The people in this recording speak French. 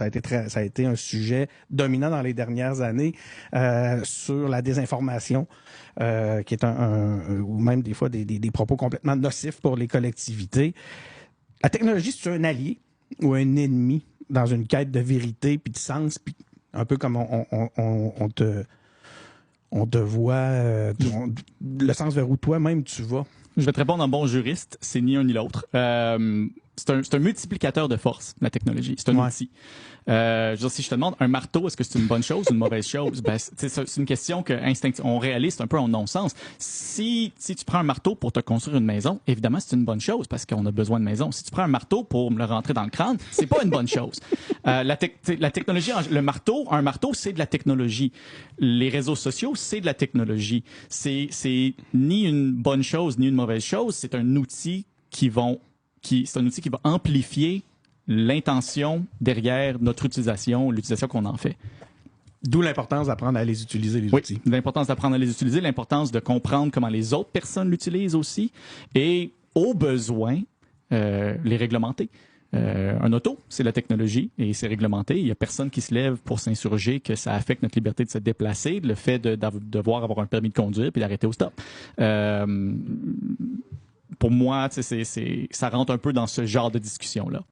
Ça a été un sujet dominant dans les dernières années sur la désinformation, qui est ou même des fois des propos complètement nocifs pour les collectivités. La technologie, c'est un allié ou un ennemi dans une quête de vérité puis de sens, puis un peu comme on te voit, le sens vers où toi-même tu vas. Je vais te répondre en bon juriste, c'est ni un ni l'autre. C'est un multiplicateur de force, la technologie. C'est un outil. Je veux dire, si je te demande un marteau, est-ce que c'est une bonne chose ou une mauvaise chose? Ben, c'est une question que on réalise, c'est un peu en non-sens. Si tu prends un marteau pour te construire une maison, évidemment, c'est une bonne chose parce qu'on a besoin de maison. Si tu prends un marteau pour me le rentrer dans le crâne, c'est pas une bonne chose. La technologie, un marteau, c'est de la technologie. Les réseaux sociaux, c'est de la technologie. C'est ni une bonne chose ni une mauvaise chose. C'est un outil qui va amplifier l'intention derrière notre utilisation, l'utilisation qu'on en fait. D'où l'importance d'apprendre à les utiliser, les outils. L'importance d'apprendre à les utiliser, l'importance de comprendre comment les autres personnes l'utilisent aussi et, au besoin, les réglementer. Un auto, c'est la technologie et c'est réglementé. Il n'y a personne qui se lève pour s'insurger que ça affecte notre liberté de se déplacer, le fait de devoir avoir un permis de conduire puis d'arrêter au stop. Pour moi, ça rentre un peu dans ce genre de discussion-là.